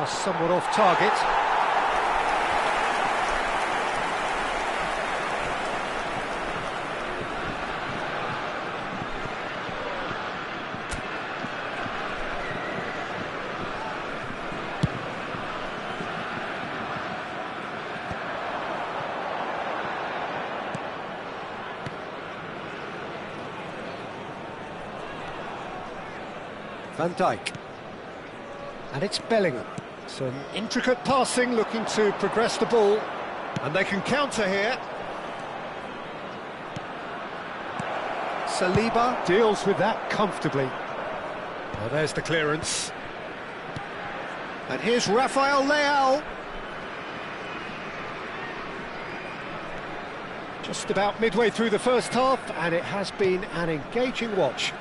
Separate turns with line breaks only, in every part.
Pass somewhat off target. Van Dijk. And it's Bellingham. Some intricate passing, looking to progress the ball. And they can counter here. Saliba deals with that comfortably. Well, there's the clearance. And here's Rafael Leao. Just about midway through the first half, and it has been an engaging watch.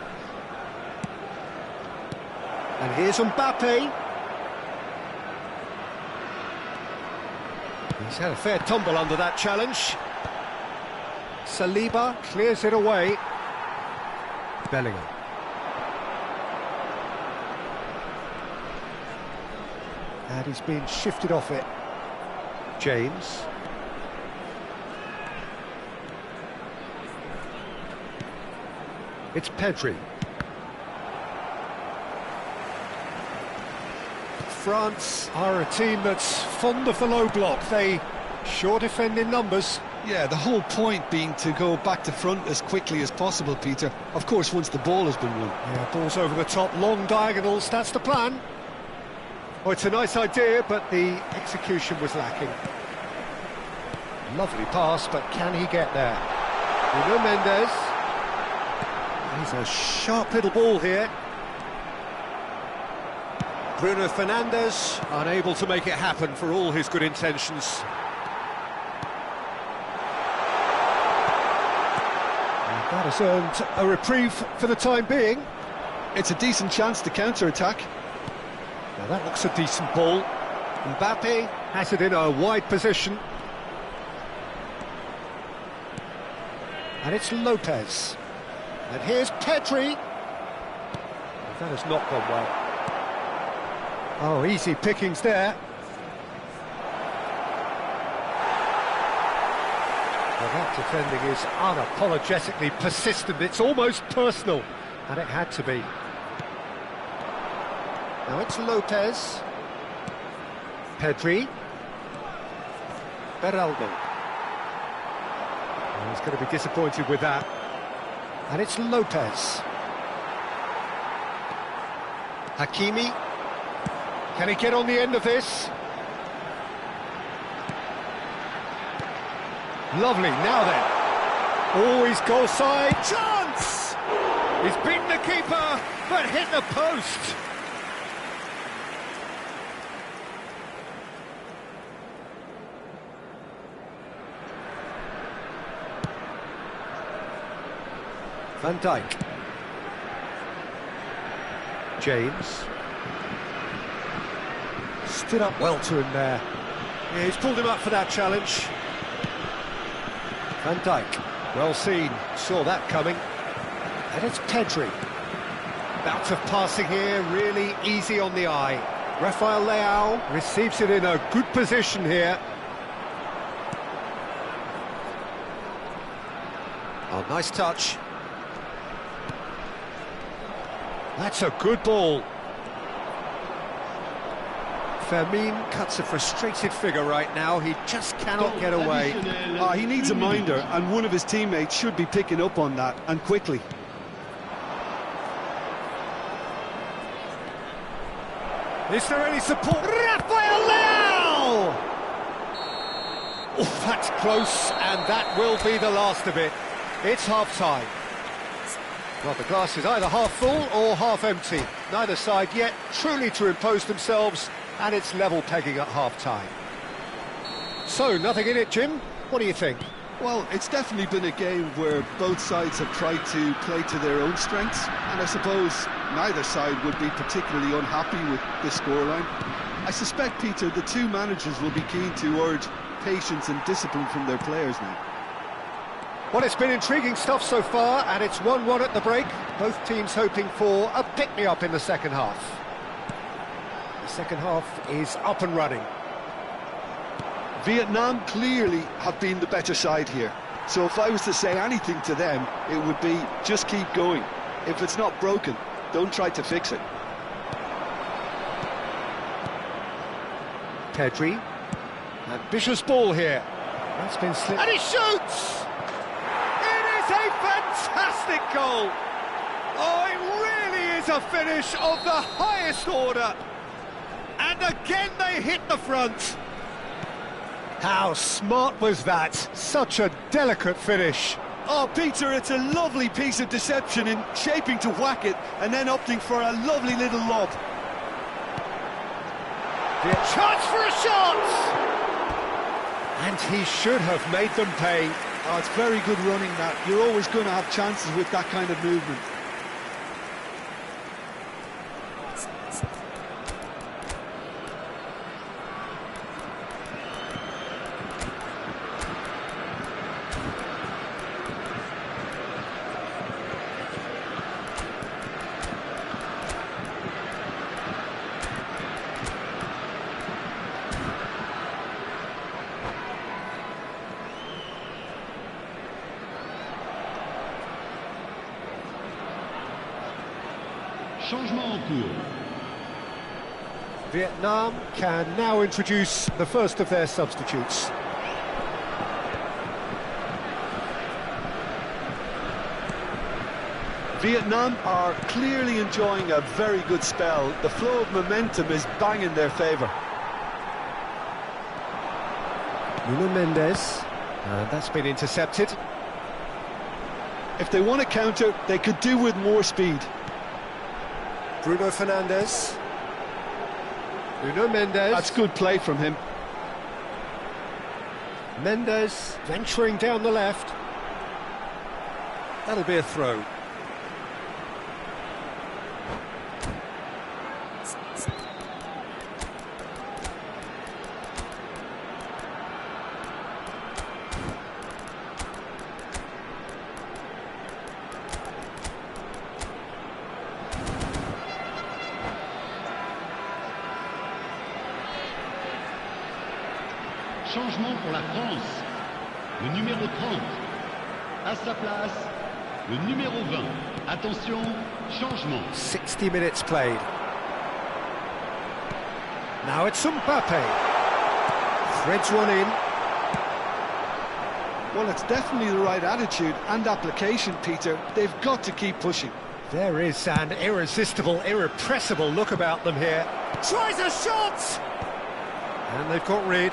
And here's Mbappe. He's had a fair tumble under that challenge. Saliba clears it away. Bellingham. And he's been shifted off it. James. It's Pedri. France are a team that's fond of the low block. They sure defend in numbers.
Yeah, the whole point being to go back to front as quickly as possible, Peter. Of course, once the ball has been won.
Yeah, ball's over the top, long diagonals, that's the plan. Oh, it's a nice idea, but the execution was lacking. Lovely pass, but can he get there? Nuno Mendes. He's a sharp little ball here. Bruno Fernandes, unable to make it happen for all his good intentions. And that has earned a reprieve for the time being.
It's a decent chance to counter-attack.
Now that looks a decent ball. Mbappe has it in a wide position. And it's Lopez. And here's Pedri. That has not gone well. Oh, easy pickings there. Well, that defending is unapologetically persistent. It's almost personal, and it had to be. Now it's Lopez. Pedri. Beraldo. Oh, he's going to be disappointed with that. And it's Lopez. Hakimi. Can he get on the end of this? Lovely, now then. Oh, he's goal side, chance! He's beaten the keeper, but hit the post. Van Dijk. James. Stood up well to him there. Yeah, he's pulled him up for that challenge. Van Dijk, well seen, saw that coming. And it's Pedri. Bout of passing here, really easy on the eye. Rafael Leao receives it in a good position here. Oh, nice touch. That's a good ball. Fermin cuts a frustrated figure right now. He just cannot get away.
He needs a minder, and one of his teammates should be picking up on that, and quickly.
Is there any support? Rafael Leao! Oh, that's close, and that will be the last of it. It's half-time. Well, the glass is either half full or half empty. Neither side yet truly to impose themselves, and it's level pegging at half-time. So, nothing in it, Jim. What do you think?
Well, it's definitely been a game where both sides have tried to play to their own strengths, and I suppose neither side would be particularly unhappy with this scoreline. I suspect, Peter, the two managers will be keen to urge patience and discipline from their players now.
Well, it's been intriguing stuff so far, and it's 1-1 at the break. Both teams hoping for a pick-me-up in the second half. Second half is up and running.
Vietnam clearly have been the better side here. So if I was to say anything to them, it would be just keep going. If it's not broken, don't try to fix it.
Pedri. Ambitious ball here. That's been slipped. And he shoots! It is a fantastic goal! Oh, it really is a finish of the highest order. And again they hit the front. How smart was that? Such a delicate finish.
Oh, Peter, it's a lovely piece of deception in shaping to whack it and then opting for a lovely little lob.
The chance for a shot! And he should have made them pay.
Oh, it's very good running, that. You're always going to have chances with that kind of movement.
Changement en cours.
Vietnam can now introduce the first of their substitutes.
Vietnam are clearly enjoying a very good spell. The flow of momentum is bang in their favour.
Nuno Mendes, that's been intercepted.
If they want to counter, they could do with more speed.
Bruno Fernandes. Nuno Mendes.
That's good play from him.
Mendes venturing down the left. That'll be a throw.
Changement pour la France. Le numéro 30. À sa place, le numéro 20. Attention, changement.
60 minutes played. Now it's Mbappe. Threads one in.
Well, it's definitely the right attitude and application, Peter. They've got to keep pushing.
There is an irresistible, irrepressible look about them here. Tries a shot! And they've got rid.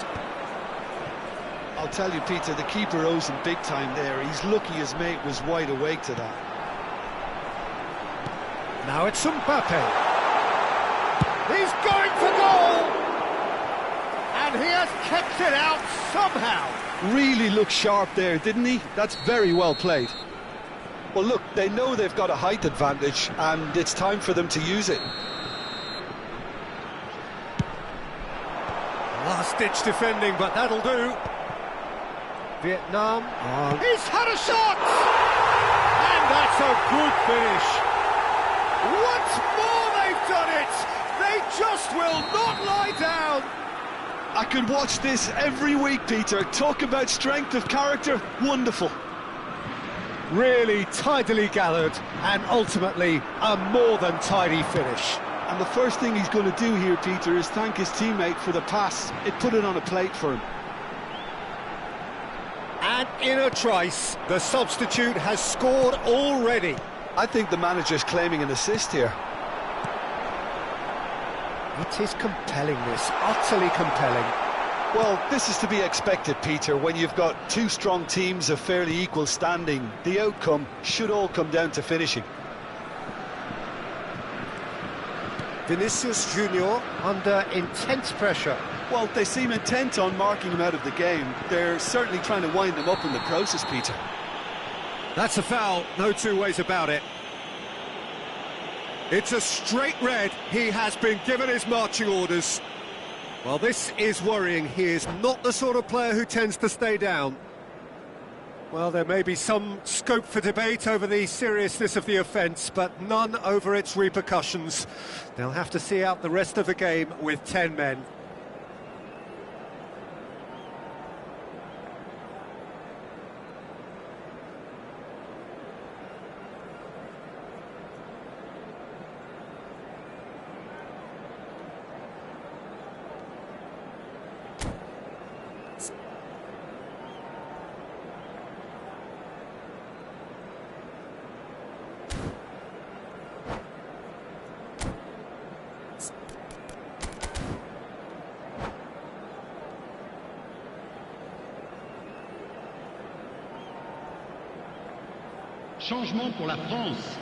I'll tell you, Peter, the keeper owes him big time there. He's lucky his mate was wide awake to that.
Now it's Mbappe. He's going for goal! And he has kept it out somehow.
Really looked sharp there, didn't he? That's very well played. Well, look, they know they've got a height advantage, and it's time for them to use it.
Last-ditch defending, but that'll do. Vietnam. He's had a shot! And that's a good finish. Once more they've done it! They just will not lie down!
I could watch this every week, Peter. Talk about strength of character. Wonderful.
Really tidily gathered, and ultimately a more than tidy finish.
And the first thing he's going to do here, Peter, is thank his teammate for the pass. It put it on a plate for him.
And in a trice, the substitute has scored already.
I think the manager's claiming an assist here.
It is compelling, this, utterly compelling.
Well, this is to be expected, Peter, when you've got two strong teams of fairly equal standing. The outcome should all come down to finishing.
Vinicius Junior under intense pressure.
Well, they seem intent on marking him out of the game. They're certainly trying to wind him up in the process, Peter.
That's a foul, no two ways about it. It's a straight red. He has been given his marching orders. Well, this is worrying. He is not the sort of player who tends to stay down. Well, there may be some scope for debate over the seriousness of the offence, but none over its repercussions. They'll have to see out the rest of the game with 10 men.
Changement pour la France.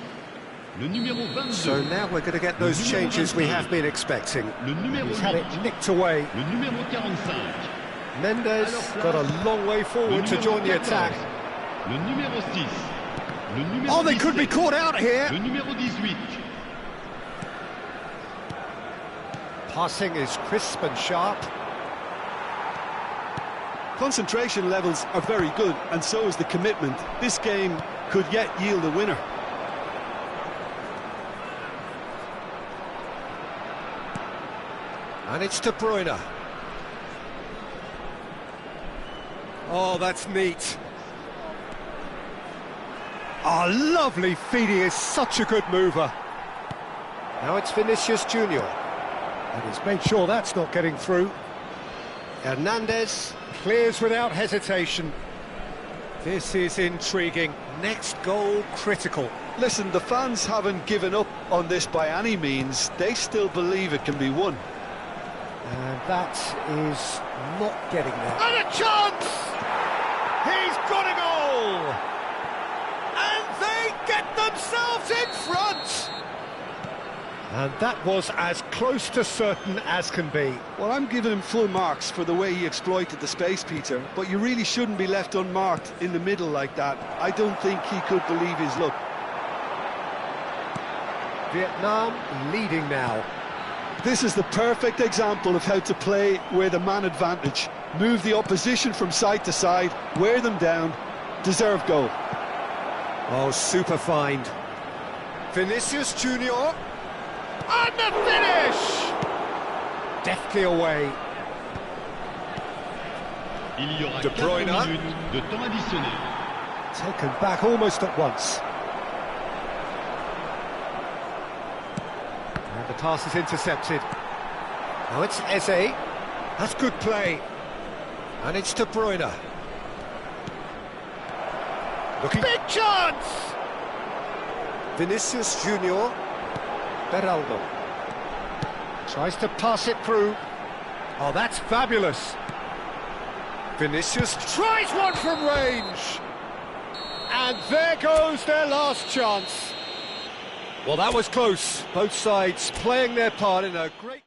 Le numéro 22.
So now we're going to get those changes we have been expecting.
Le numéro
He's had it
8.
nicked away.
Le numéro 45.
Mendes got a long way
Le
forward to
numéro
join the
14.
attack.
Le numéro 6. Le numéro
Oh, they could be
17.
caught out here.
Le numéro 18.
Passing is crisp and sharp.
Concentration levels are very good, and so is the commitment. This game could yet yield a winner.
And it's De Bruyne. Oh, that's neat. Oh, lovely feed. He is such a good mover. Now it's Vinicius Junior. And he's made sure that's not getting through. Hernandez clears without hesitation. This is intriguing. Next goal critical.
Listen, the fans haven't given up on this by any means. They still believe it can be won.
And that is not getting there. And a chance! He's got a goal! And they get themselves in front! And that was as close to certain as can be.
Well, I'm giving him full marks for the way he exploited the space, Peter, but you really shouldn't be left unmarked in the middle like that. I don't think he could believe his luck.
Vietnam leading now.
This is the perfect example of how to play with a man advantage. Move the opposition from side to side, wear them down, deserve goal.
Oh, super find. Vinicius Junior. And the finish! Deftly away.
Il y aura
De
4
Bruyne.
minutes de temps additionnel.
Taken back almost at once. And the pass is intercepted. Now it's Eze. That's good play. And it's De Bruyne. Looking. Big chance! Vinicius Junior. Beraldo. Tries to pass it through. Oh, that's fabulous. Vinicius tries one from range. And there goes their last chance. Well, that was close. Both sides playing their part in a great...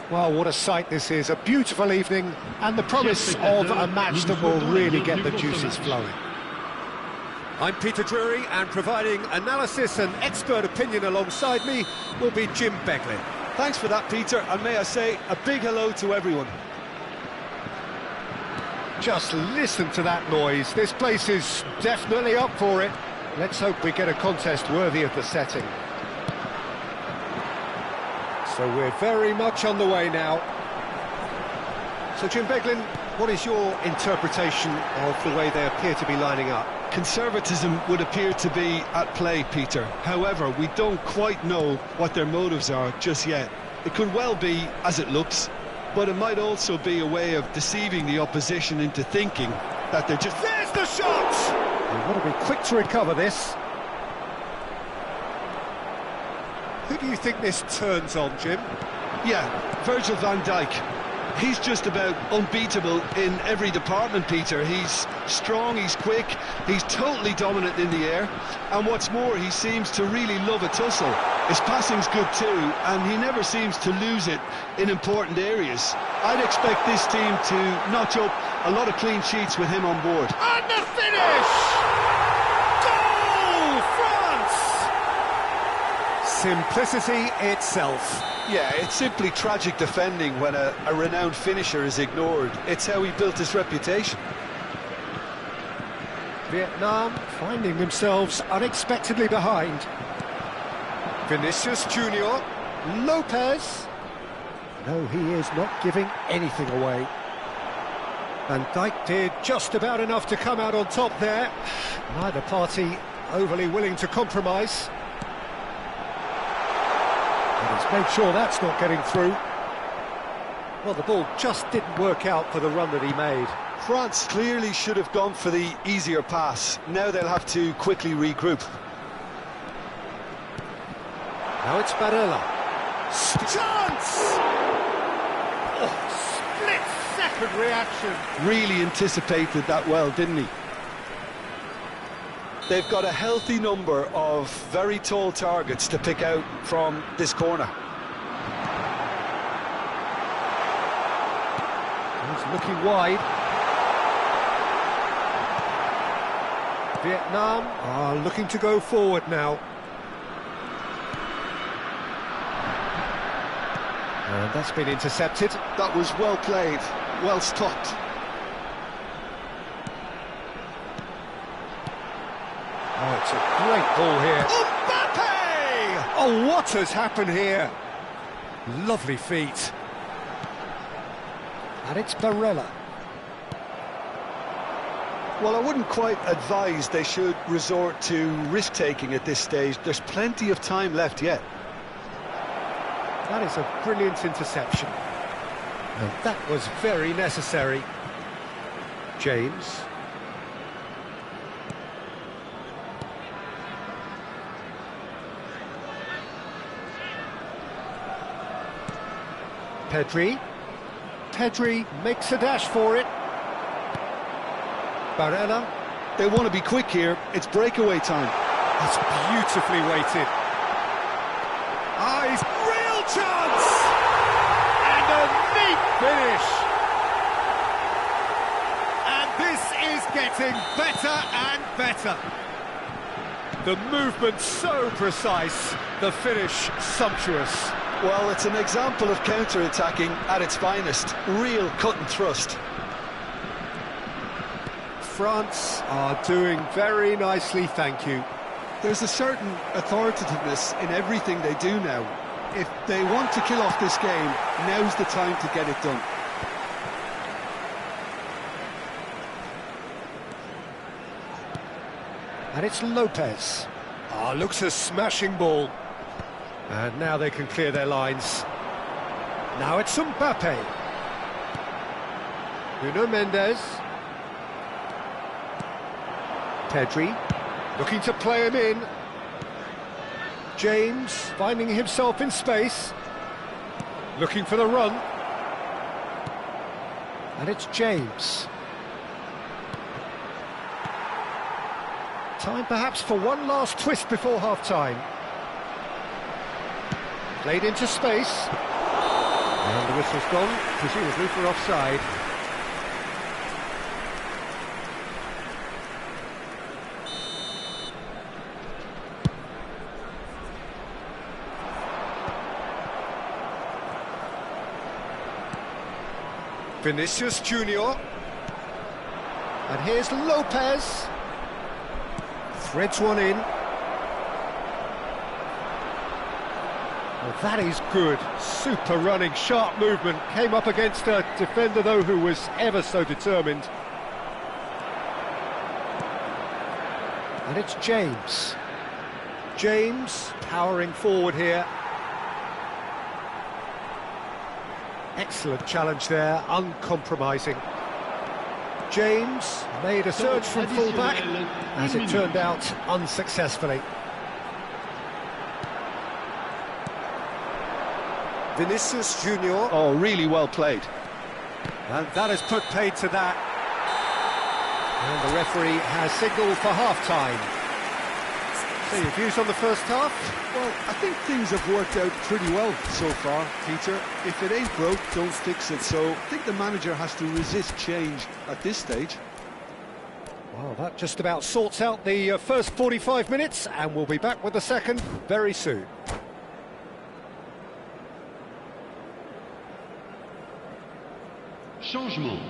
Well, what a sight this is, a beautiful evening, and the promise of a match that will really get the juices flowing. I'm Peter Drury, and providing analysis and expert opinion alongside me will be Jim Beglin.
Thanks for that, Peter, and may I say a big hello to everyone.
Just listen to that noise. This place is definitely up for it. Let's hope we get a contest worthy of the setting. So we're very much on the way now. So Jim Beglin, what is your interpretation of the way they appear to be lining up?
Conservatism would appear to be at play, Peter. However, we don't quite know what their motives are just yet. It could well be as it looks, but it might also be a way of deceiving the opposition into thinking that they're just...
There's the shot! They've got to be quick to recover this. Who do you think this turns on, Jim?
Yeah, Virgil van Dijk. He's just about unbeatable in every department, Peter. He's strong, he's quick, he's totally dominant in the air, and what's more, he seems to really love a tussle. His passing's good too, and he never seems to lose it in important areas. I'd expect this team to notch up a lot of clean sheets with him on board.
And the finish! Goal, France! Simplicity itself.
Yeah, it's simply tragic defending when a renowned finisher is ignored. It's how he built his reputation.
Vietnam finding themselves unexpectedly behind. Vinicius Junior, Lopez. No, he is not giving anything away. Van Dijk did just about enough to come out on top there. Neither party overly willing to compromise. And he's made sure that's not getting through. Well, the ball just didn't work out for the run that he made.
France clearly should have gone for the easier pass. Now they'll have to quickly regroup.
Now it's Barella. Chance! Oh, split-second reaction.
Really anticipated that well, didn't he? They've got a healthy number of very tall targets to pick out from this corner.
He's looking wide. Vietnam are looking to go forward now. And that's been intercepted.
That was well played, well stopped.
Oh, it's a great ball here. Mbappe! Oh, what has happened here? Lovely feet. And it's Barella.
Well, I wouldn't quite advise they should resort to risk-taking at this stage. There's plenty of time left yet.
That is a brilliant interception. And that was very necessary. James. Pedri. Pedri makes a dash for it. Barella.
They want to be quick here. It's breakaway time.
That's beautifully weighted. Ah, he's real chance! And a neat finish! And this is getting better and better. The movement so precise, the finish sumptuous.
Well, it's an example of counter-attacking at its finest. Real cut and thrust.
France are doing very nicely, thank you.
There's a certain authoritativeness in everything they do now. If they want to kill off this game, now's the time to get it done.
And it's Lopez. Ah, looks a smashing ball. And now they can clear their lines. Now it's Mbappe. Nuno Mendes. Pedri, looking to play him in. James, finding himself in space. Looking for the run. And it's James. Time perhaps for one last twist before half-time. Played into space. And the whistle's gone, presumably for offside. Vinicius Junior. And here's Lopez. Threads one in. Well, that is good. Super running, sharp movement. Came up against a defender, though, who was ever so determined. And it's James. James powering forward here. Excellent challenge there, uncompromising. James made a surge from full-back, as it turned out, unsuccessfully. Vinicius Junior.
Oh, really well played.
And that has put paid to that. And the referee has signalled for half-time. So your views on the first half?
Well, I think things have worked out pretty well so far, Peter. If it ain't broke, don't fix it. So I think the manager has to resist change at this stage.
Well, that just about sorts out the first 45 minutes, and we'll be back with the second very soon.
Changement.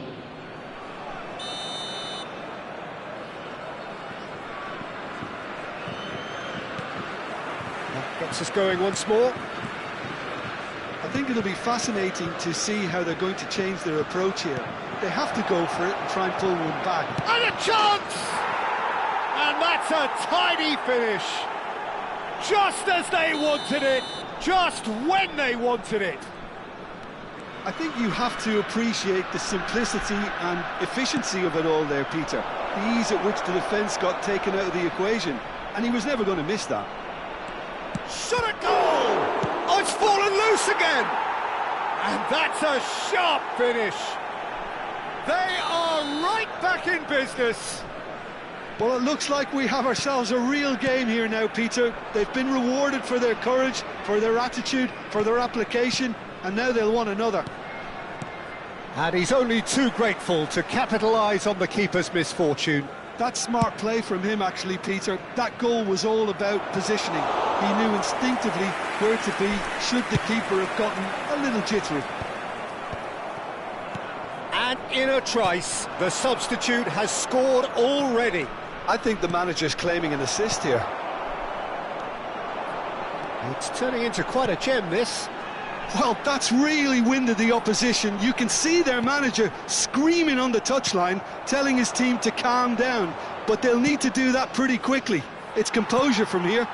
That gets us going once more.
I think it'll be fascinating to see how they're going to change their approach here. They have to go for it and try and pull one back.
And a chance! And that's a tidy finish. Just as they wanted it, just when they wanted it.
I think you have to appreciate the simplicity and efficiency of it all there, Peter. The ease at which the defence got taken out of the equation, and he was never going to miss that.
Shot at goal! Oh, it's fallen loose again! And that's a sharp finish. They are right back in business.
Well, it looks like we have ourselves a real game here now, Peter. They've been rewarded for their courage, for their attitude, for their application, and now they'll want another.
And he's only too grateful to capitalise on the keeper's misfortune.
That's smart play from him, actually, Peter. That goal was all about positioning. He knew instinctively where to be should the keeper have gotten a little jittery.
And in a trice, the substitute has scored already.
I think the manager's claiming an assist here.
It's turning into quite a gem, this.
Well, that's really winded the opposition. You can see their manager screaming on the touchline, telling his team to calm down. But they'll need to do that pretty quickly. It's composure from here.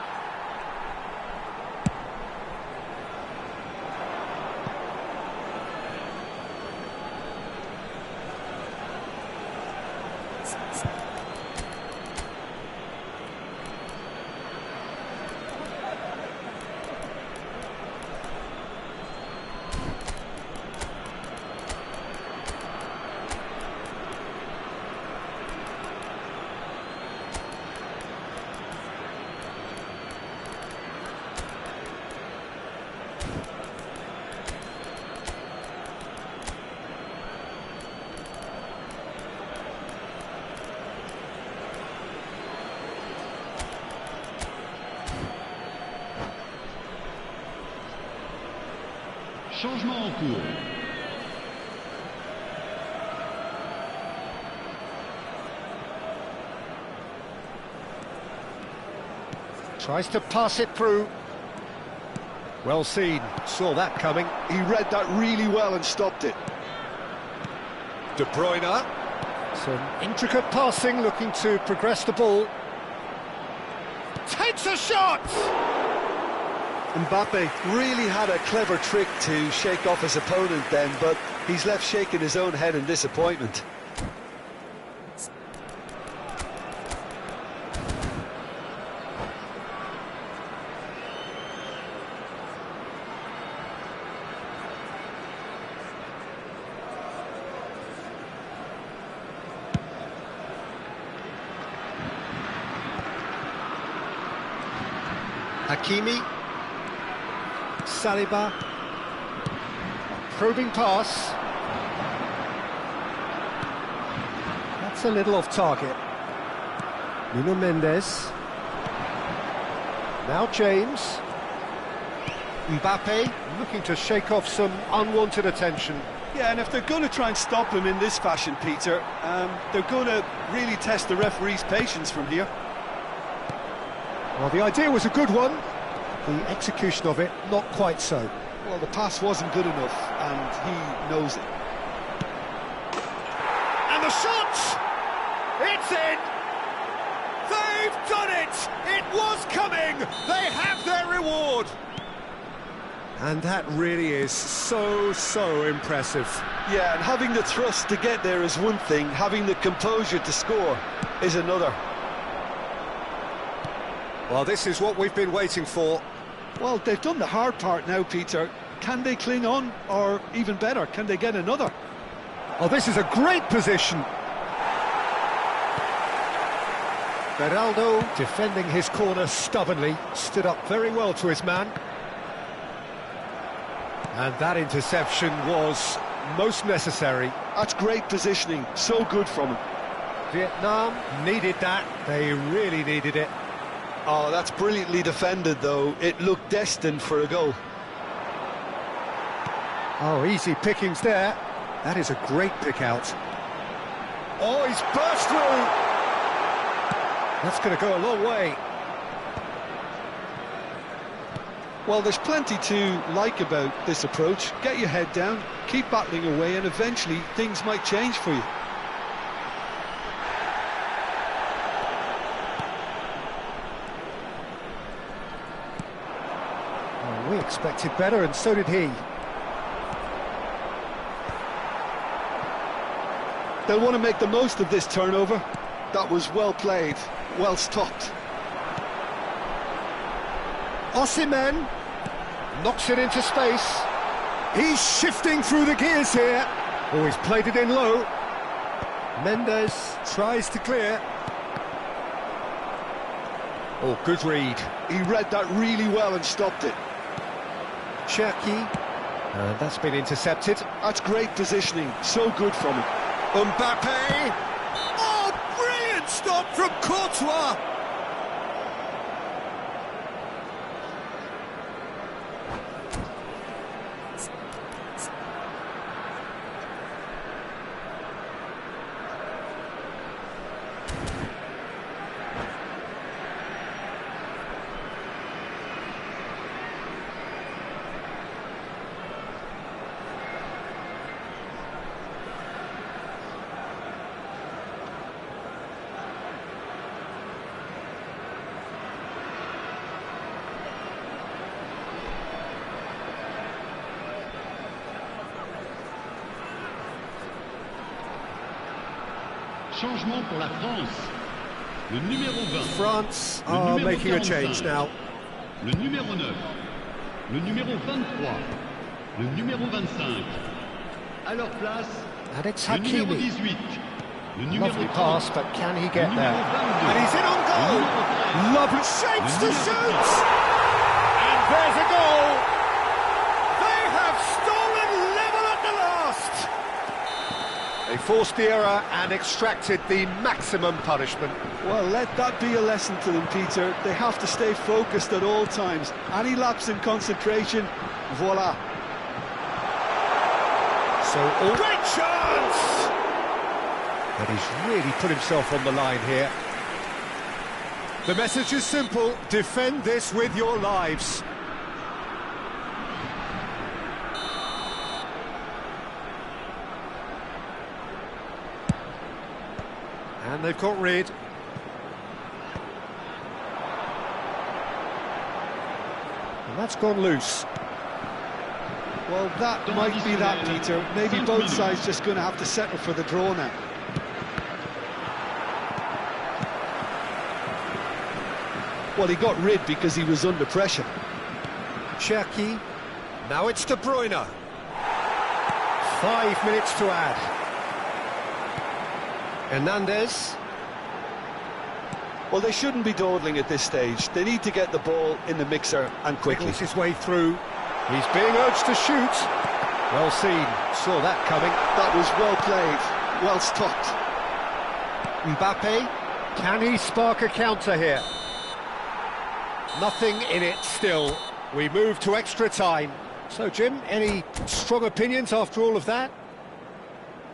Changement en cours.
Tries to pass it through. Well seen, saw that coming.
He read that really well and stopped it.
De Bruyne. Some intricate passing, looking to progress the ball. Takes a shot!
Mbappe really had a clever trick to shake off his opponent then, but he's left shaking his own head in disappointment. Hakimi. Saliba.
Probing pass. That's a little off target. Nuno Mendes. Now James. Mbappe looking to shake off some unwanted attention.
Yeah, and if they're going to try and stop him in this fashion, Peter, they're going to really test the referee's patience from here.
Well, the idea was a good one. The execution of it, not quite so.
Well, the pass wasn't good enough, and he knows it.
And the shot! It's in! They've done it! It was coming! They have their reward! And that really is so impressive.
Yeah, and having the thrust to get there is one thing, having the composure to score is another.
Well, this is what we've been waiting for.
Well, they've done the hard part now, Peter. Can they cling on, or even better, can they get another?
Oh, this is a great position. Beraldo defending his corner stubbornly, stood up very well to his man. And that interception was most necessary.
That's great positioning, so good from him.
Vietnam needed that, they really needed it.
Oh, that's brilliantly defended, though. It looked destined for a goal.
Oh, easy pickings there. That is a great pick out. Oh, he's burst through! That's going to go a long way.
Well, there's plenty to like about this approach. Get your head down, keep battling away, and eventually things might change for you.
Oh, we expected better, and so did he.
They'll want to make the most of this turnover. That was well played, well stopped.
Osimhen knocks it into space. He's shifting through the gears here. Oh, he's played it in low. Mendes tries to clear. Oh, good read.
He read that really well and stopped it.
Cherki. And that's been intercepted.
That's great positioning, so good from him.
Mbappe. Oh, brilliant stop from Courtois.
Changement pour la France. Le numéro 20.
France are making a change now.
Le numéro 9. Le numéro 23. Le numéro 25. À leur place,
And it's
le numéro
Hakimi.
18. Le numéro
Lovely
30.
pass, but can he get
Le
there?
numéro 22.
And he's in on
Le
goal!
numéro 13.
Lovely shapes to
Le numéro
shoot!
10.
And there's a goal! They have stolen level at the last! They forced the error and extracted the maximum punishment.
Well, let that be a lesson to them, Peter. They have to stay focused at all times. Any lapse in concentration, voila.
So, great chance! But he's really put himself on the line here. The message is simple: defend this with your lives. And they've got rid. And that's gone loose.
Well, that might be that, Peter. Maybe both sides just going to have to settle for the draw now. Well, he got rid because he was under pressure.
Cherki. Now it's De Bruyne. 5 minutes to add. Hernandez.
Well, they shouldn't be dawdling at this stage. They need to get the ball in the mixer and quickly.
Wiggles his way through. He's being urged to shoot. Well seen, saw that coming.
That was well played, well stopped.
Mbappe, can he spark a counter here? Nothing in it still. We move to extra time. So, Jim, any strong opinions after all of that?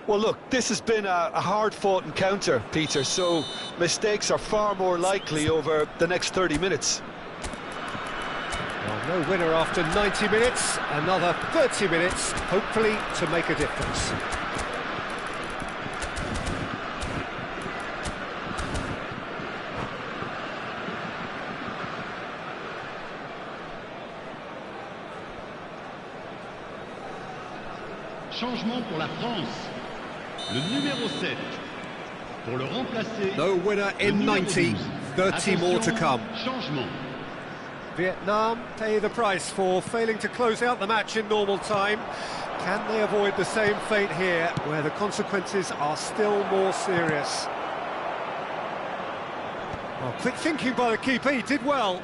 Well, look, this has been a hard-fought encounter, Peter, so mistakes are far more likely over the next 30 minutes.
Well, no winner after 90 minutes, another 30 minutes, hopefully to make a difference.
Changement pour la France. Le numéro 7. Pour le remplacer.
No winner in 90, 30 more to come.
Changement.
Vietnam pay the price for failing to close out the match in normal time. Can they avoid the same fate here, where the consequences are still more serious? Well, quick thinking by the keeper, he did well.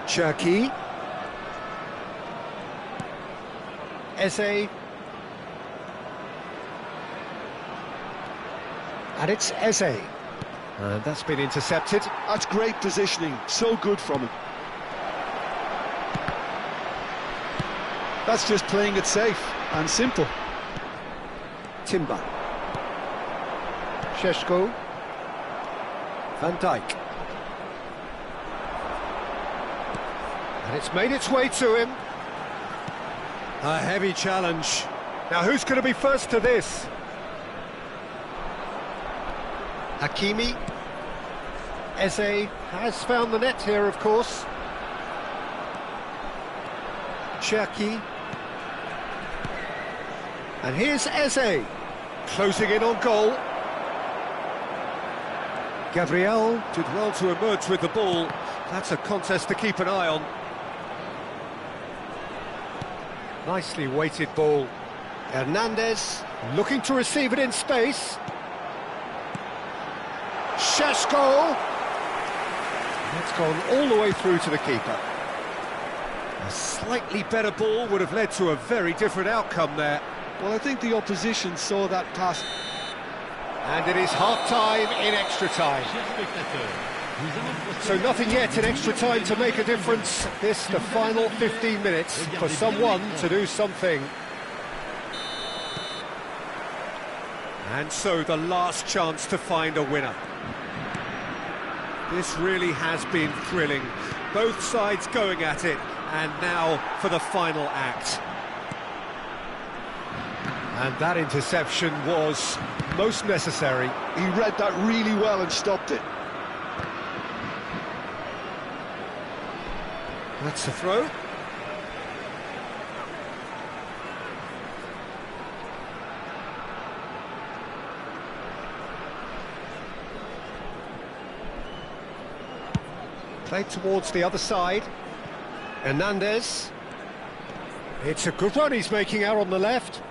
Cherki. Eze. And it's Eze. And that's been intercepted.
That's great positioning, so good from him. That's just playing it safe and simple.
Timber. Šeško. Van Dijk. And it's made its way to him. A heavy challenge. Now who's going to be first to this? Hakimi. Eze has found the net here, of course. Cherki. And here's Eze, closing in on goal. Gabriel did well to emerge with the ball. That's a contest to keep an eye on. Nicely weighted ball. Hernandez looking to receive it in space. Šeško. It's gone all the way through to the keeper. A slightly better ball would have led to a very different outcome there.
Well, I think the opposition saw that pass.
And it is half-time in extra time. So nothing yet in extra time to make a difference. This, the final 15 minutes, for someone to do something. And so the last chance to find a winner. This really has been thrilling. Both sides going at it, and now for the final act. And that interception was most necessary.
He read that really well and stopped it.
That's a throw. Played towards the other side. Hernandez. It's a good run he's making out on the left.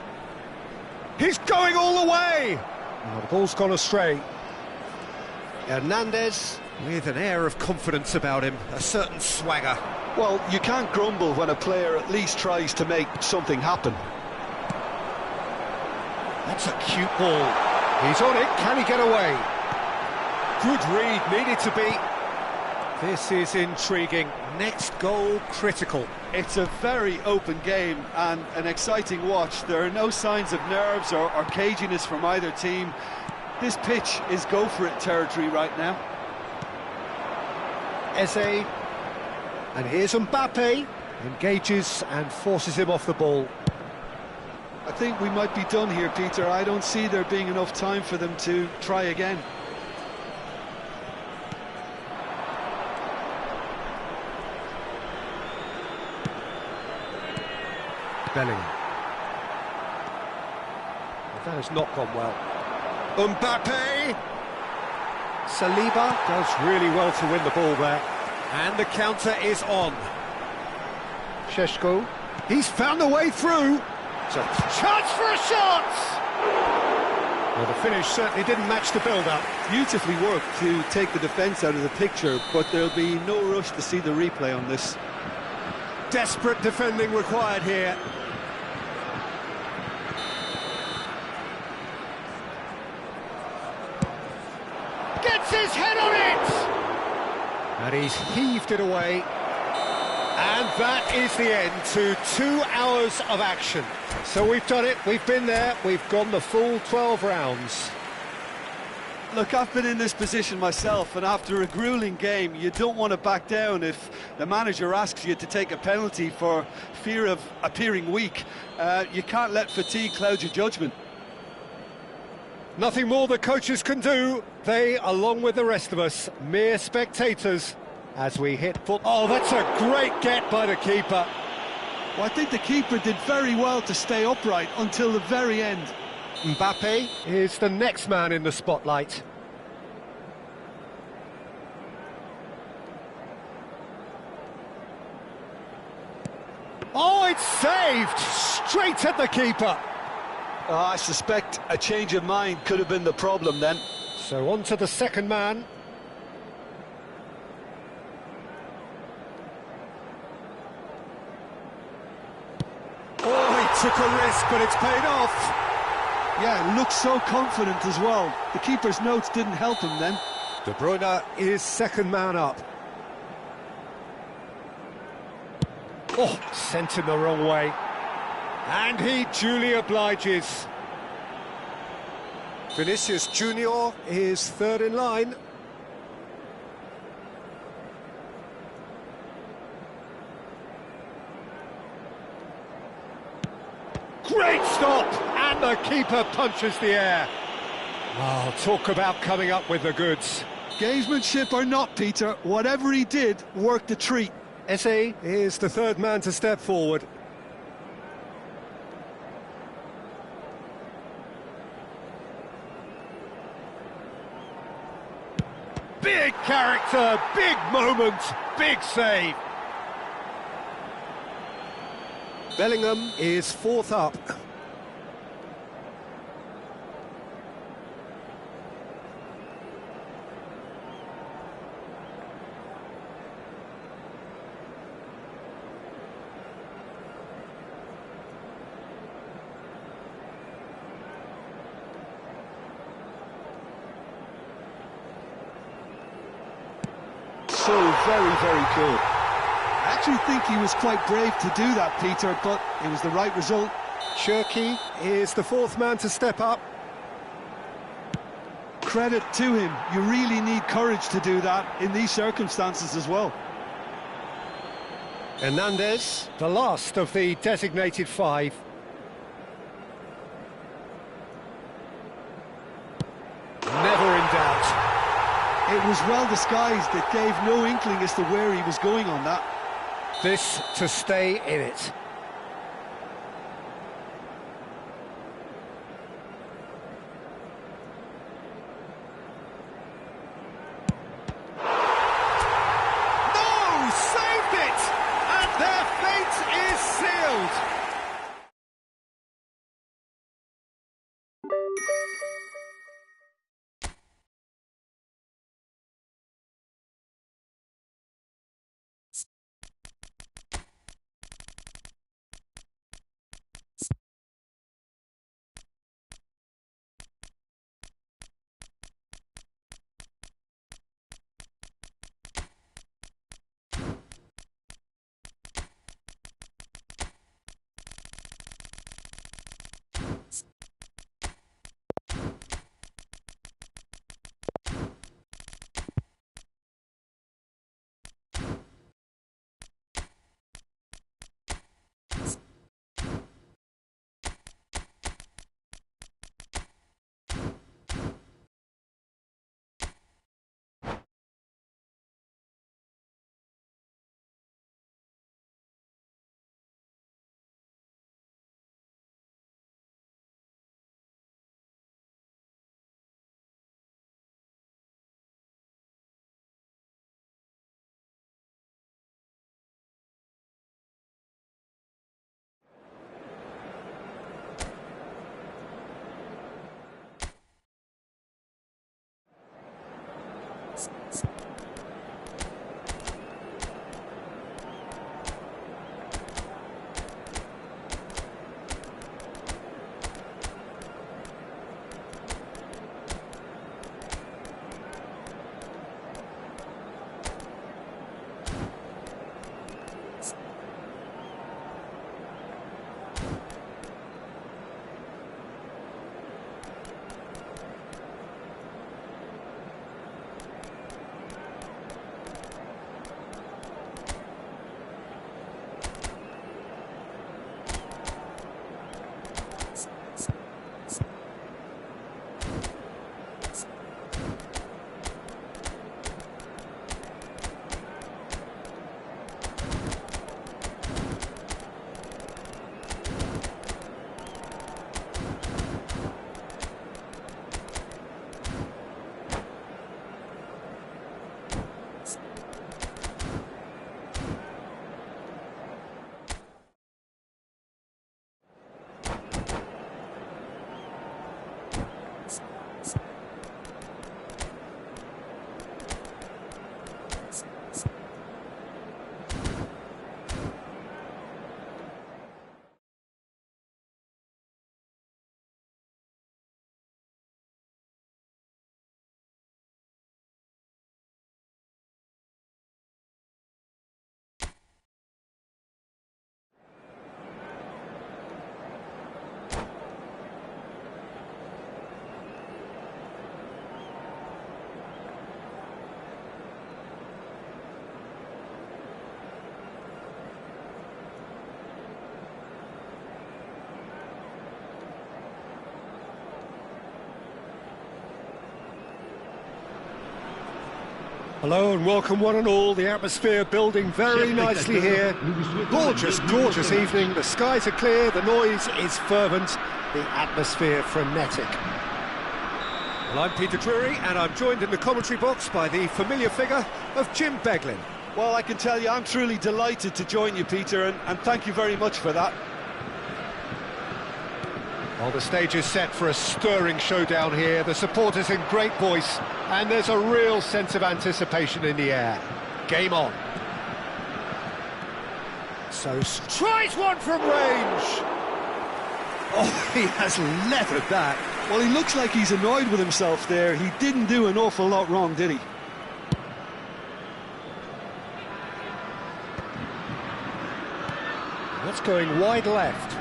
He's going all the way! Oh, the ball's gone astray. Hernandez with an air of confidence about him, a certain swagger.
Well, you can't grumble when a player at least tries to make something happen.
That's a cute ball. He's on it, can he get away? Good read, needed to be. This is intriguing. Next goal critical.
It's a very open game and an exciting watch. There are no signs of nerves or caginess from either team. This pitch is go-for-it territory right now.
Eze. And here's Mbappe. Engages and forces him off the ball.
I think we might be done here, Peter. I don't see there being enough time for them to try again.
Bellingham. That has not gone well. Mbappe! Saliba does really well to win the ball there. And the counter is on. Šeško. He's found a way through. It's a chance for a shot! Well, the finish certainly didn't match the build-up.
Beautifully worked to take the defence out of the picture, but there'll be no rush to see the replay on this.
desperate defending required here. Gets his head on it! And he's heaved it away. And that is the end to 2 hours of action. So we've done it, we've been there, we've gone the full 12 rounds.
Look, I've been in this position myself, and after a gruelling game, you don't want to back down if the manager asks you to take a penalty for fear of appearing weak. You can't let fatigue cloud your judgment.
Nothing more the coaches can do. They, along with the rest of us, mere spectators, as we hit foot. Oh, that's a great get by the keeper.
Well, I think the keeper did very well to stay upright until the very end.
Mbappe is the next man in the spotlight. Oh, it's saved! Straight at the keeper.
I suspect a change of mind could have been the problem then.
So on to the second man. Oh, he took a risk, but it's paid off.
Yeah, looked so confident as well. The keeper's notes didn't help him then.
De Bruyne is second man up. Oh, sent him the wrong way. And he duly obliges. Vinicius Junior is third in line. Great stop! And the keeper punches the air. Oh, talk about coming up with the goods.
Gamesmanship or not, Peter, whatever he did worked a treat.
Eze is the third man to step forward. Big character, big moment, big save. Bellingham is fourth up.
So very, very good. I actually think he was quite brave to do that, Peter, but it was the right result.
Cherki is the fourth man to step up.
Credit to him. You really need courage to do that in these circumstances as well.
Hernandez, the last of the designated five. Never in doubt.
It was well disguised. It gave no inkling as to where he was going on that.
This to stay in it. No! Saved it! And their fate is sealed! Hello and welcome one and all. The atmosphere building very nicely here. Gorgeous, gorgeous evening. The skies are clear, the noise is fervent, the atmosphere frenetic. Well, I'm Peter Drury and I'm joined in the commentary box by the familiar figure of Jim Beglin.
Well, I can tell you I'm truly delighted to join you, Peter, and thank you very much for that.
Well, the stage is set for a stirring showdown here. The supporters in great voice, and there's a real sense of anticipation in the air. Game on. So tries one from range. Oh, he has leathered that.
Well, he looks like he's annoyed with himself there. He didn't do an awful lot wrong, did he?
That's going wide left.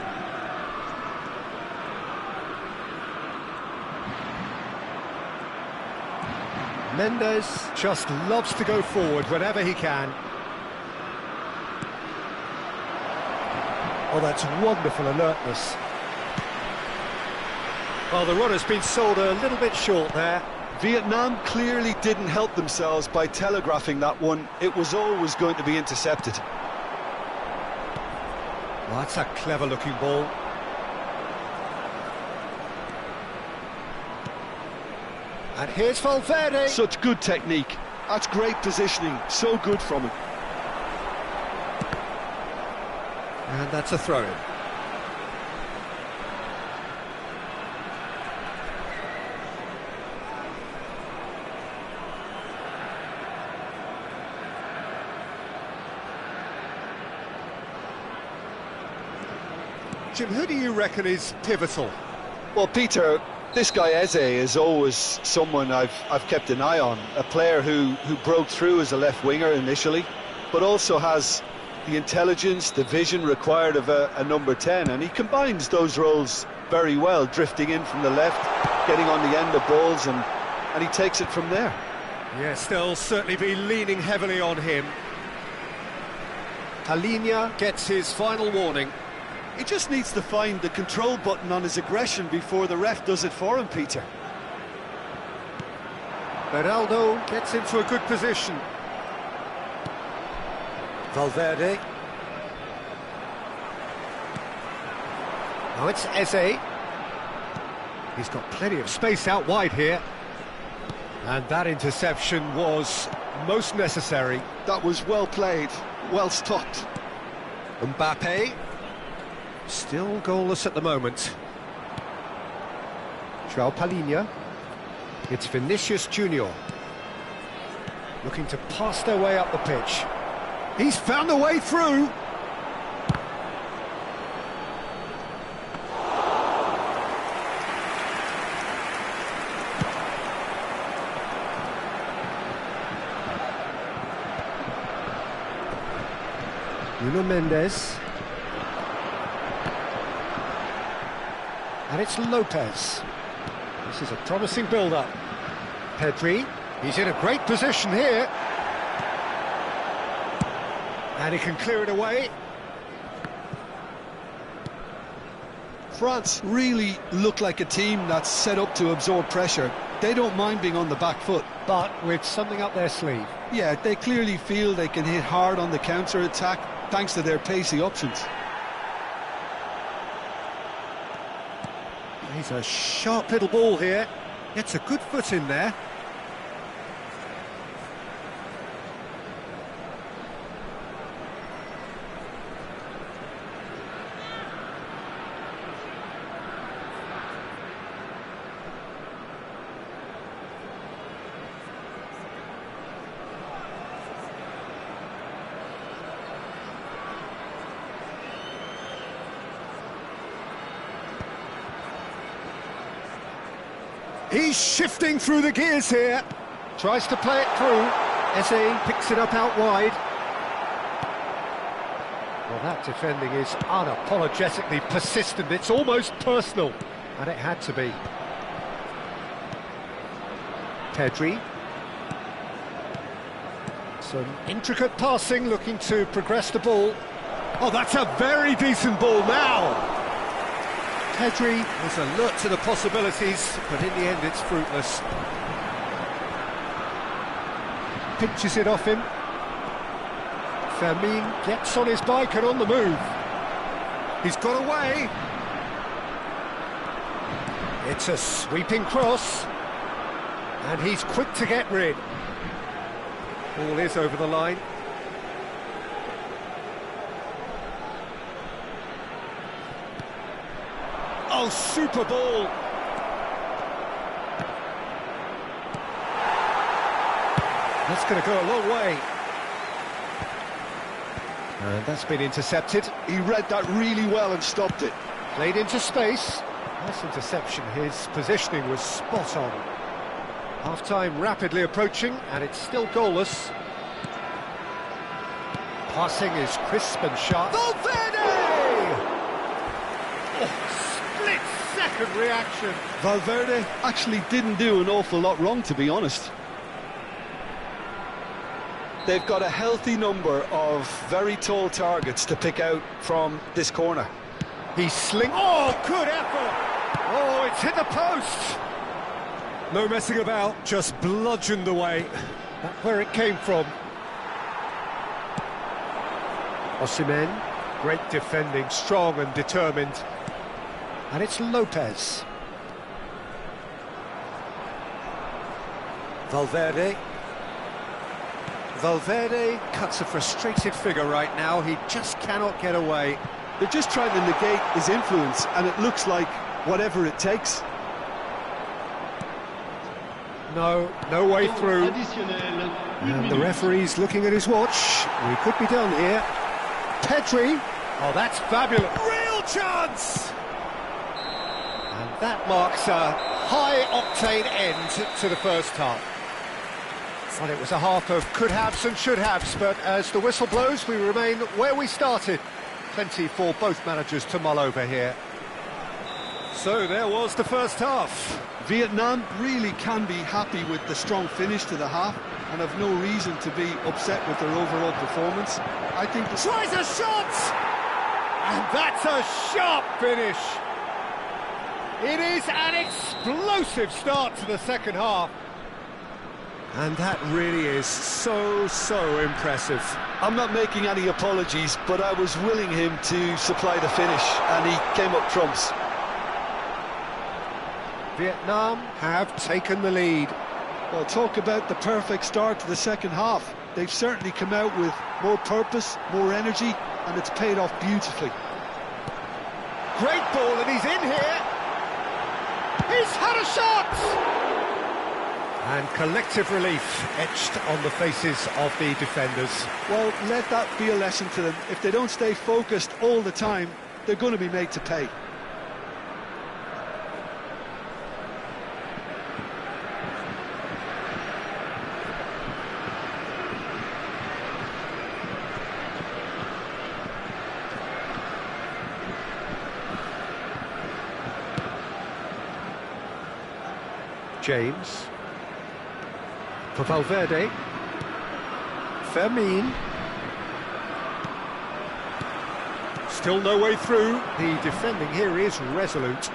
Mendes just loves to go forward whenever he can. Oh, that's wonderful alertness. Well, the runner's been sold a little bit short there.
Vietnam clearly didn't help themselves by telegraphing that one. It was always going to be intercepted.
Well, that's a clever-looking ball. And here's Valverde.
Such good technique. That's great positioning. So good from him.
And that's a throw-in. Jim, who do you reckon is pivotal?
Well, Peter, this guy Eze is always someone I've kept an eye on. A player who broke through as a left winger initially, but also has the intelligence, the vision required of a number 10, and he combines those roles very well, drifting in from the left, getting on the end of balls, and he takes it from there.
Yes, they'll certainly be leaning heavily on him. Palhinha gets his final warning.
He just needs to find the control button on his aggression before the ref does it for him, Peter.
Beraldo gets into a good position. Valverde. Now it's Eze. He's got plenty of space out wide here. And that interception was most necessary.
That was well played, well stopped.
Mbappe. Still goalless at the moment. João Palhinha. It's Vinicius Junior. Looking to pass their way up the pitch. He's found a way through. Nuno Mendes. And it's Lopez. This is a promising build-up. Pedri, he's in a great position here. And he can clear it away.
France really look like a team that's set up to absorb pressure. They don't mind being on the back foot.
But with something up their sleeve.
Yeah, they clearly feel they can hit hard on the counter-attack thanks to their pacey options.
He's a sharp little ball here. Gets a good foot in there. He's shifting through the gears here. Tries to play it through. Eze picks it up out wide. Well, that defending is unapologetically persistent. It's almost personal. And it had to be. Pedri. Some intricate passing, looking to progress the ball. Oh, that's a very decent ball now. Pedri was alert to the possibilities, but in the end it's fruitless. pinches it off him. Fermin gets on his bike and on the move. He's got away. It's a sweeping cross. And he's quick to get rid. Ball is over the line. Oh, super ball. That's going to go a long way. And that's been intercepted.
He read that really well and stopped it.
Played into space. Nice interception. His positioning was spot on. Half-time rapidly approaching, and it's still goalless. Passing is crisp and sharp. Valverde! Oh, split-second reaction.
Valverde actually didn't do an awful lot wrong, to be honest. They've got a healthy number of very tall targets to pick out from this corner.
He's Oh, good effort! Oh, it's hit the post! No messing about, just bludgeoned away. That's where it came from. Osimhen, great defending, strong and determined. And it's Lopez. Valverde. Valverde cuts a frustrated figure right now. He just cannot get away.
They're just trying to negate his influence, and it looks like whatever it takes.
No way through. And the referee's looking at his watch. We could be done here. Pedri. Oh, that's fabulous. Real chance! And that marks a high-octane end to the first half. Well, it was a half of could-haves and should-haves, but as the whistle blows, we remain where we started. Plenty for both managers to mull over here. So there was the first half.
Vietnam really can be happy with the strong finish to the half and have no reason to be upset with their overall performance. I think the...
Tries a shot! And that's a sharp finish. It is an explosive start to the second half. And that really is so impressive.
I'm not making any apologies, but I was willing him to supply the finish, and he came up trumps.
Vietnam have taken the lead.
Well, talk about the perfect start to the second half. They've certainly come out with more purpose, more energy, and it's paid off beautifully.
Great ball, and he's in here. He's had a shot! And collective relief etched on the faces of the defenders.
Well, let that be a lesson to them. If they don't stay focused all the time, they're going to be made to pay.
James. For Valverde. Fermin. Still no way through. The defending here is resolute.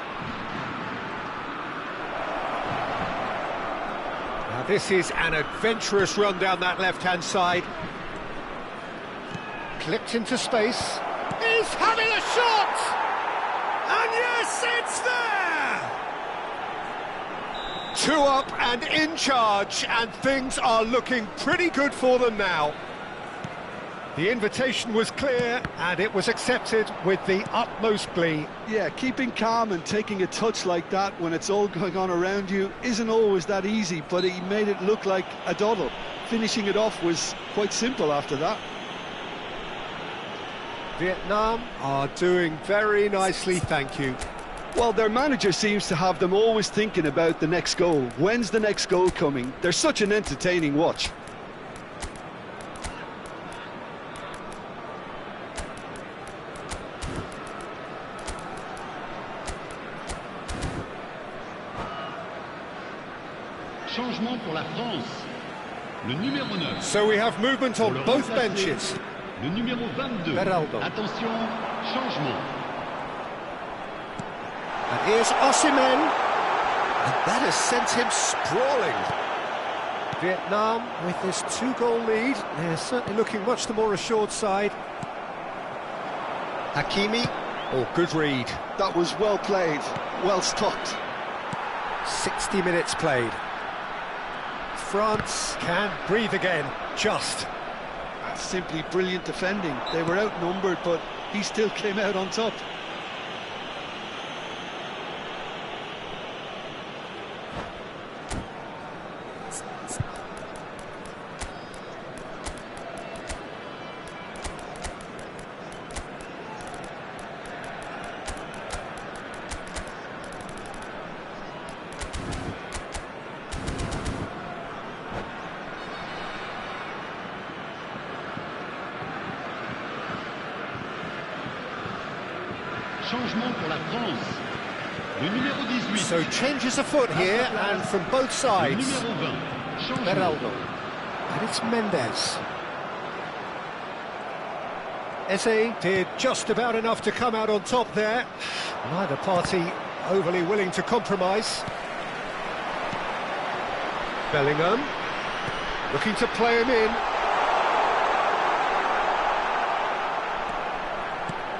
Now this is an adventurous run down that left-hand side. Clipped into space. He's having a shot! And yes, it's there! 2 up and in charge, and things are looking pretty good for them now. The invitation was clear, and it was accepted with the utmost glee.
Yeah, keeping calm and taking a touch like that when it's all going on around you isn't always that easy, but he made it look like a doddle. Finishing it off was quite simple after that.
Vietnam are doing very nicely, thank you.
Well, their manager seems to have them always thinking about the next goal. When's the next goal coming? They're such an entertaining watch.
Changement pour la France. Le numéro 9.
So we have movement on both benches.
Le numéro 22.
Beraldo.
Attention, changement.
And here's Osimhen, and that has sent him sprawling. Vietnam with this 2-goal lead. They're certainly looking much the more assured side. Hakimi. Oh, good read.
That was well played, well stopped.
60 minutes played. France can breathe again, just.
That's simply brilliant defending. They were outnumbered, but he still came out on top.
Changement pour la France. Le numéro 18.
So changes afoot here, and from both
Le
sides.
numéro 20. Changement.
Beraldo. And it's Mendes. Eze did just about enough to come out on top there. Neither party overly willing to compromise. Bellingham looking to play him in.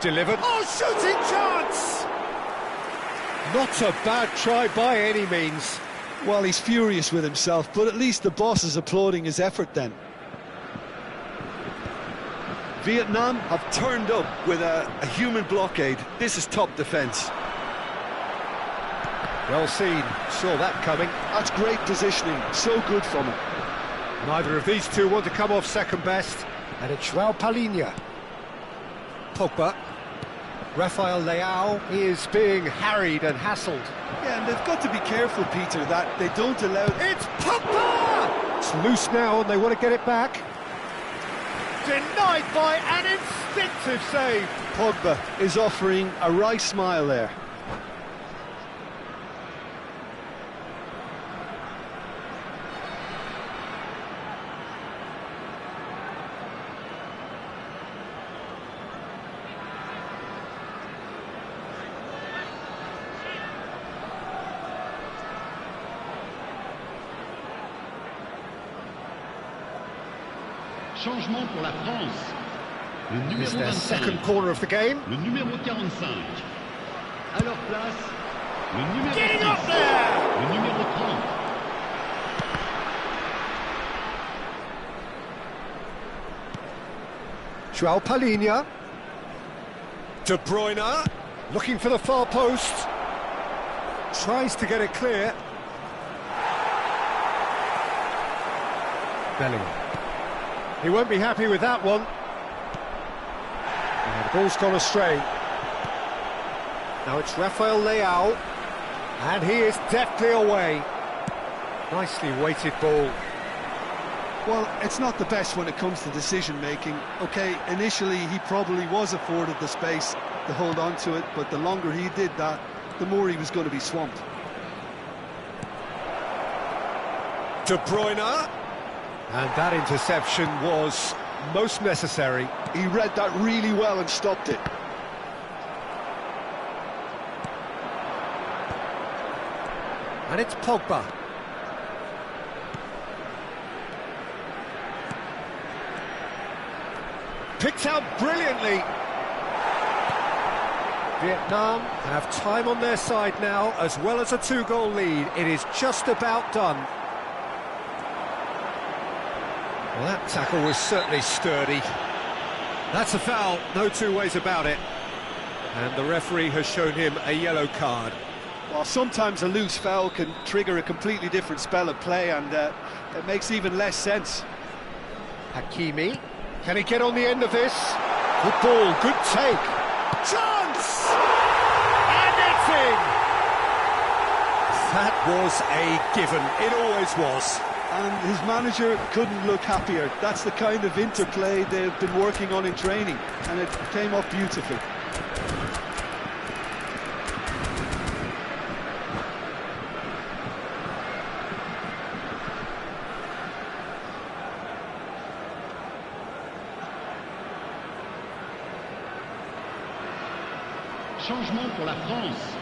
Delivered. Oh, shooting chance! Not a bad try by any means.
Well, he's furious with himself, but at least the boss is applauding his effort then. Vietnam have turned up with a human blockade. This is top defence.
Well seen, saw that coming.
That's great positioning, so good from him.
Neither of these two want to come off second best. And it's João Palhinha. Pogba. Rafael Leao is being harried and hassled.
Yeah, and they've got to be careful, Peter, that they don't allow...
It's Pogba! It's loose now and they want to get it back. Denied by an instinctive save.
Pogba is offering a wry smile there.
Changement pour la France. Le
It's
numéro
their
25.
second corner of the game.
Le numéro 45. À leur place, le numéro
Getting
6.
up there!
Le numéro 30.
João Palhinha. De Bruyne, looking for the far post. Tries to get it clear. Bellingham. He won't be happy with that one. And the ball's gone astray. Now it's Rafael Leao. And he is deftly away. Nicely weighted ball.
Well, it's not the best when it comes to decision-making. OK, initially he probably was afforded the space to hold on to it, but the longer he did that, the more he was going to be swamped.
De Bruyne. And that interception was most necessary.
He read that really well and stopped it.
And it's Pogba. Picked out brilliantly. Vietnam have time on their side now, as well as a 2-goal lead. It is just about done. Well, that tackle was certainly sturdy. That's a foul, no two ways about it. And the referee has shown him a yellow card.
Well, sometimes a loose foul can trigger a completely different spell of play, and it makes even less sense.
Hakimi, can he get on the end of this? Good ball, good take. Chance! And it's in! That was a given, it always was.
And his manager couldn't look happier. That's the kind of interplay they've been working on in training, and it came off beautifully.
Changement pour la France.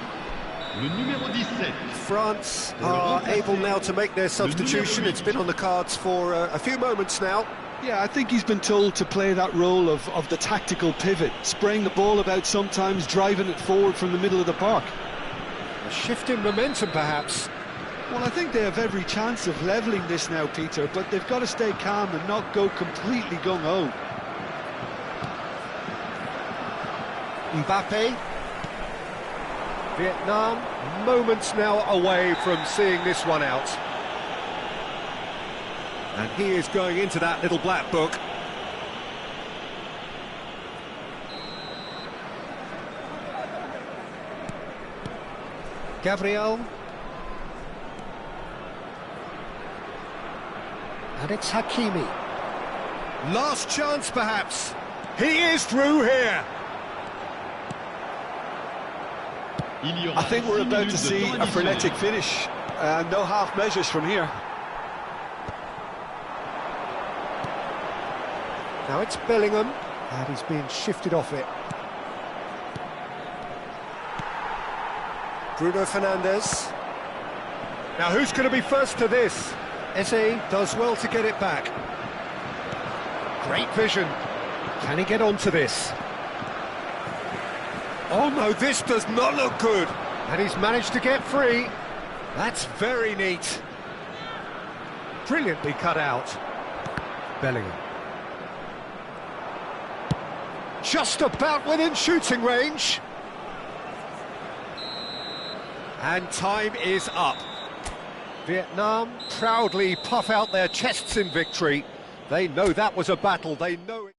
le numéro 17.
France are able now to make their substitution. It's been on the cards for a few moments now.
Yeah, I think he's been told to play that role of the tactical pivot, spraying the ball about sometimes, driving it forward from the middle of the park.
A shift in momentum, perhaps.
Well, I think they have every chance of levelling this now, Peter, but they've got to stay calm and not go completely gung-ho.
Mbappe. Vietnam, moments now away from seeing this one out. And he is going into that little black book. Gabriel. And it's Hakimi. Last chance, perhaps. He is through here.
I think we're about to see a frenetic finish. No half measures from here.
Now it's Bellingham, and he's being shifted off it. Bruno Fernandes. Now who's going to be first to this? Eze does well to get it back. Great vision. Can he get onto this? Oh no, this does not look good. And he's managed to get free. That's very neat. Brilliantly cut out. Bellingham. Just about within shooting range. And time is up. Vietnam proudly puff out their chests in victory. They know that was a battle. They know it.